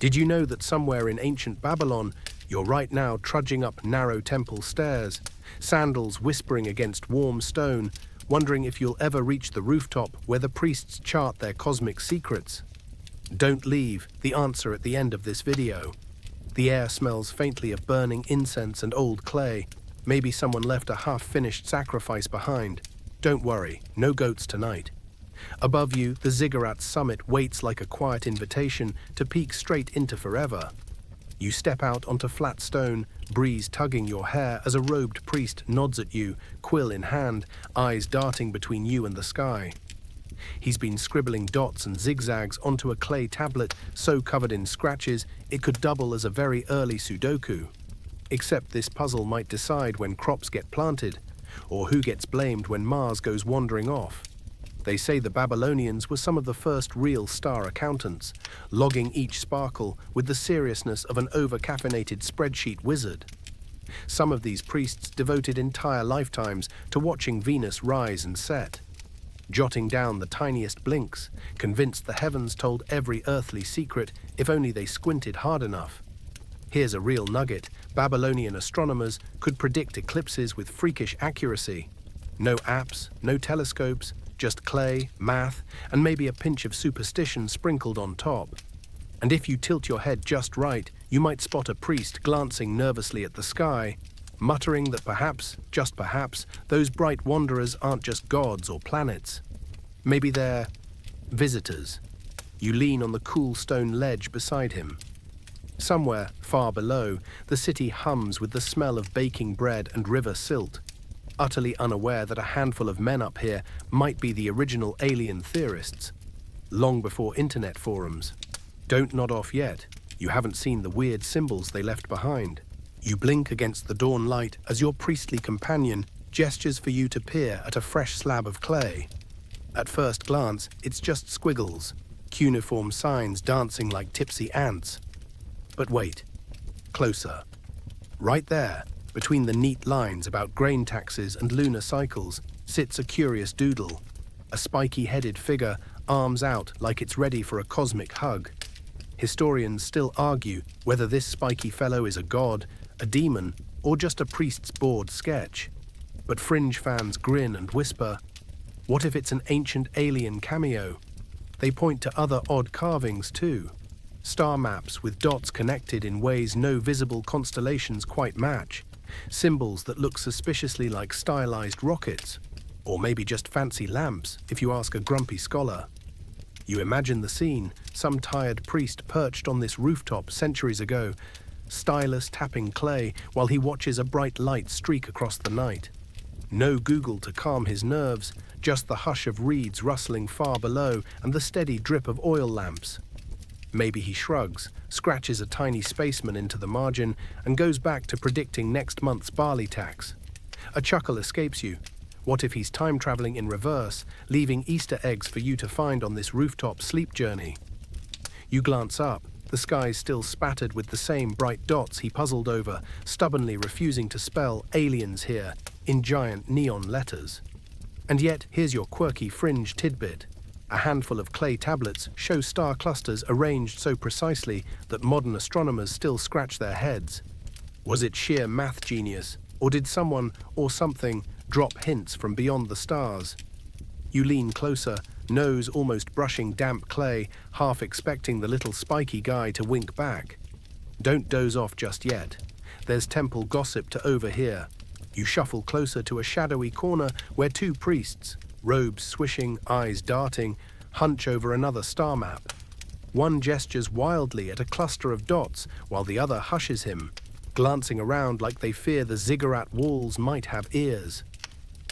Did you know that somewhere in ancient Babylon, you're right now trudging up narrow temple stairs, sandals whispering against warm stone, wondering if you'll ever reach the rooftop where the priests chart their cosmic secrets? Don't leave, the answer at the end of this video. The air smells faintly of burning incense and old clay. Maybe someone left a half-finished sacrifice behind. Don't worry, no goats tonight. Above you, the ziggurat's summit waits like a quiet invitation to peek straight into forever. You step out onto flat stone, breeze tugging your hair as a robed priest nods at you, quill in hand, eyes darting between you and the sky. He's been scribbling dots and zigzags onto a clay tablet so covered in scratches it could double as a very early Sudoku. Except this puzzle might decide when crops get planted, or who gets blamed when Mars goes wandering off. They say the Babylonians were some of the first real star accountants, logging each sparkle with the seriousness of an over-caffeinated spreadsheet wizard. Some of these priests devoted entire lifetimes to watching Venus rise and set, jotting down the tiniest blinks, convinced the heavens told every earthly secret if only they squinted hard enough. Here's a real nugget: Babylonian astronomers could predict eclipses with freakish accuracy. No apps, no telescopes, just clay, math, and maybe a pinch of superstition sprinkled on top. And if you tilt your head just right, you might spot a priest glancing nervously at the sky, muttering that perhaps, just perhaps, those bright wanderers aren't just gods or planets. Maybe they're visitors. You lean on the cool stone ledge beside him. Somewhere, far below, the city hums with the smell of baking bread and river silt, utterly unaware that a handful of men up here might be the original alien theorists, long before internet forums. Don't nod off yet. You haven't seen the weird symbols they left behind. You blink against the dawn light as your priestly companion gestures for you to peer at a fresh slab of clay. At first glance, it's just squiggles, cuneiform signs dancing like tipsy ants. But wait, closer. Right there, between the neat lines about grain taxes and lunar cycles, sits a curious doodle, a spiky-headed figure, arms out like it's ready for a cosmic hug. Historians still argue whether this spiky fellow is a god, a demon, or just a priest's bored sketch. But fringe fans grin and whisper, what if it's an ancient alien cameo? They point to other odd carvings too. Star maps with dots connected in ways no visible constellations quite match. Symbols that look suspiciously like stylized rockets, or maybe just fancy lamps, if you ask a grumpy scholar. You imagine the scene, some tired priest perched on this rooftop centuries ago, stylus tapping clay while he watches a bright light streak across the night. No Google to calm his nerves, just the hush of reeds rustling far below and the steady drip of oil lamps. Maybe he shrugs, scratches a tiny spaceman into the margin, and goes back to predicting next month's barley tax. A chuckle escapes you. What if he's time-traveling in reverse, leaving Easter eggs for you to find on this rooftop sleep journey? You glance up. The sky's still spattered with the same bright dots he puzzled over, stubbornly refusing to spell aliens here in giant neon letters. And yet, here's your quirky fringe tidbit. A handful of clay tablets show star clusters arranged so precisely that modern astronomers still scratch their heads. Was it sheer math genius, or did someone or something drop hints from beyond the stars? You lean closer, nose almost brushing damp clay, half expecting the little spiky guy to wink back. Don't doze off just yet. There's temple gossip to overhear. You shuffle closer to a shadowy corner where two priests, robes swishing, eyes darting, hunch over another star map. One gestures wildly at a cluster of dots while the other hushes him, glancing around like they fear the ziggurat walls might have ears.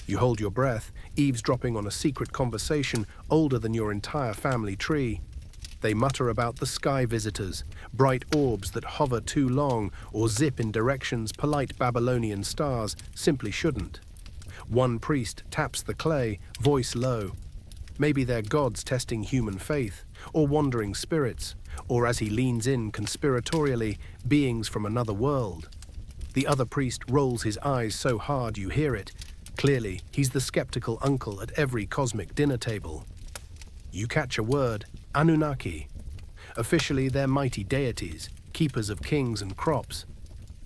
You hold your breath, eavesdropping on a secret conversation older than your entire family tree. They mutter about the sky visitors, bright orbs that hover too long or zip in directions polite Babylonian stars simply shouldn't. One priest taps the clay, voice low. Maybe they're gods testing human faith, or wandering spirits, or as he leans in conspiratorially, beings from another world. The other priest rolls his eyes so hard you hear it. Clearly, he's the skeptical uncle at every cosmic dinner table. You catch a word, Anunnaki. Officially, they're mighty deities, keepers of kings and crops.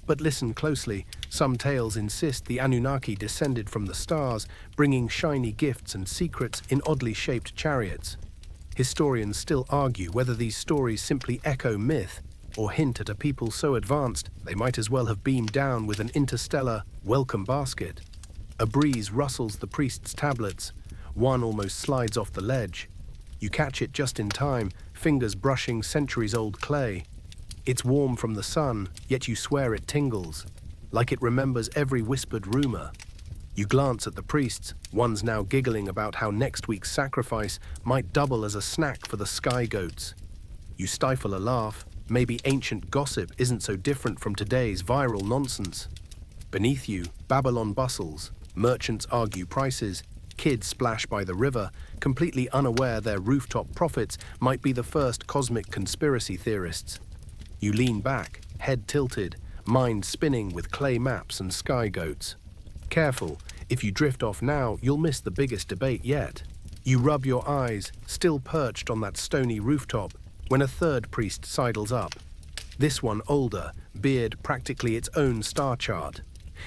But listen closely, some tales insist the Anunnaki descended from the stars, bringing shiny gifts and secrets in oddly shaped chariots. Historians still argue whether these stories simply echo myth or hint at a people so advanced they might as well have beamed down with an interstellar welcome basket. A breeze rustles the priest's tablets. One almost slides off the ledge. You catch it just in time, fingers brushing centuries-old clay. It's warm from the sun, yet you swear it tingles, like it remembers every whispered rumor. You glance at the priests, one's now giggling about how next week's sacrifice might double as a snack for the sky goats. You stifle a laugh. Maybe ancient gossip isn't so different from today's viral nonsense. Beneath you, Babylon bustles. Merchants argue prices. Kids splash by the river, completely unaware their rooftop prophets might be the first cosmic conspiracy theorists. You lean back, head tilted, mind spinning with clay maps and sky goats. Careful, if you drift off now, you'll miss the biggest debate yet. You rub your eyes, still perched on that stony rooftop, when a third priest sidles up. This one older, beard practically its own star chart.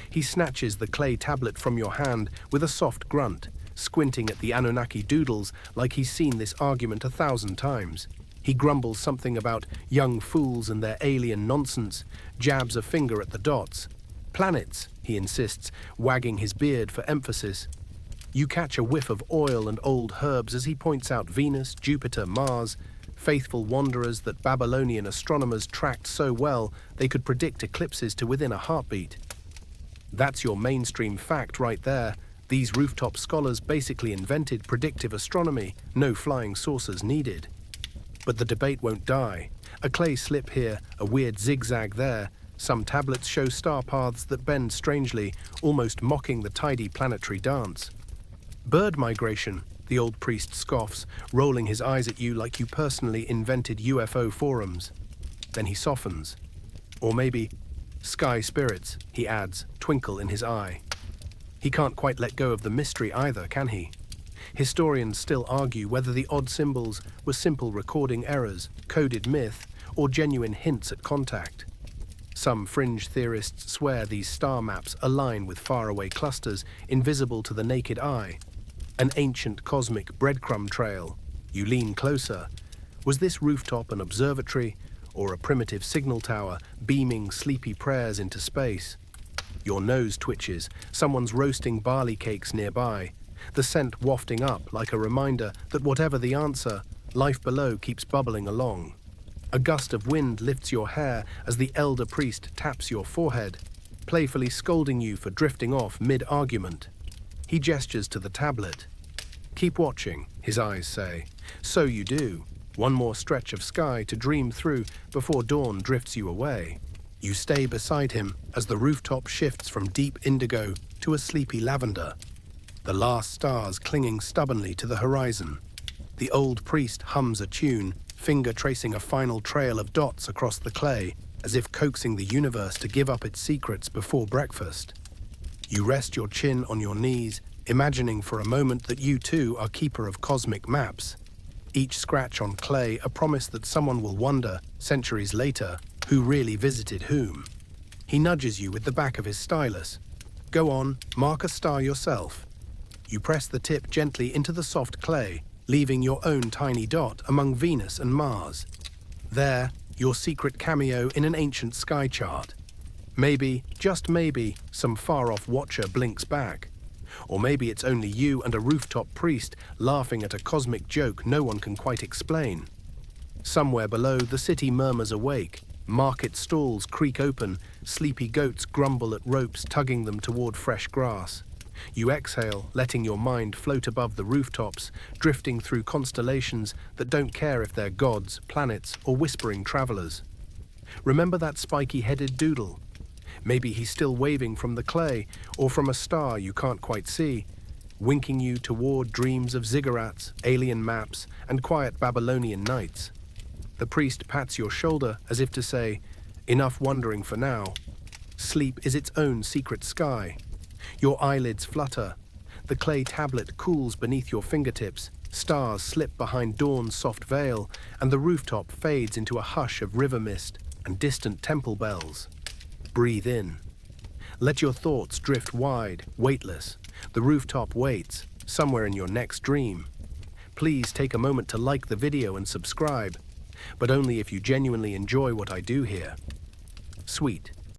He snatches the clay tablet from your hand with a soft grunt, squinting at the Anunnaki doodles like he's seen this argument 1,000 times. He grumbles something about young fools and their alien nonsense, jabs a finger at the dots. Planets, he insists, wagging his beard for emphasis. You catch a whiff of oil and old herbs as he points out Venus, Jupiter, Mars, faithful wanderers that Babylonian astronomers tracked so well they could predict eclipses to within a heartbeat. That's your mainstream fact right there. These rooftop scholars basically invented predictive astronomy, no flying saucers needed. But the debate won't die. A clay slip here, a weird zigzag there. Some tablets show star paths that bend strangely, almost mocking the tidy planetary dance. Bird migration, the old priest scoffs, rolling his eyes at you like you personally invented UFO forums. Then he softens. Or maybe, sky spirits, he adds, twinkle in his eye. He can't quite let go of the mystery either, can he? Historians still argue whether the odd symbols were simple recording errors, coded myth, or genuine hints at contact. Some fringe theorists swear these star maps align with faraway clusters invisible to the naked eye. An ancient cosmic breadcrumb trail. You lean closer. Was this rooftop an observatory or a primitive signal tower beaming sleepy prayers into space? Your nose twitches. Someone's roasting barley cakes nearby. The scent wafting up like a reminder that whatever the answer, life below keeps bubbling along. A gust of wind lifts your hair as the elder priest taps your forehead, playfully scolding you for drifting off mid-argument. He gestures to the tablet. Keep watching, his eyes say. So you do. One more stretch of sky to dream through before dawn drifts you away. You stay beside him as the rooftop shifts from deep indigo to a sleepy lavender, the last stars clinging stubbornly to the horizon. The old priest hums a tune, finger tracing a final trail of dots across the clay, as if coaxing the universe to give up its secrets before breakfast. You rest your chin on your knees, imagining for a moment that you too are keeper of cosmic maps. Each scratch on clay a promise that someone will wonder, centuries later, who really visited whom. He nudges you with the back of his stylus. Go on, mark a star yourself. You press the tip gently into the soft clay, leaving your own tiny dot among Venus and Mars. There, your secret cameo in an ancient sky chart. Maybe, just maybe, some far-off watcher blinks back. Or maybe it's only you and a rooftop priest laughing at a cosmic joke no one can quite explain. Somewhere below, the city murmurs awake. Market stalls creak open, sleepy goats grumble at ropes tugging them toward fresh grass. You exhale, letting your mind float above the rooftops, drifting through constellations that don't care if they're gods, planets, or whispering travelers. Remember that spiky-headed doodle? Maybe he's still waving from the clay, or from a star you can't quite see, winking you toward dreams of ziggurats, alien maps, and quiet Babylonian nights. The priest pats your shoulder as if to say, enough wondering for now. Sleep is its own secret sky. Your eyelids flutter. The clay tablet cools beneath your fingertips, Stars slip behind dawn's soft veil, and the rooftop fades into a hush of river mist and distant temple bells. Breathe in. Let your thoughts drift wide, weightless. The rooftop waits, somewhere in your next dream. Please take a moment to like the video and subscribe, but only if you genuinely enjoy what I do here. Sweet.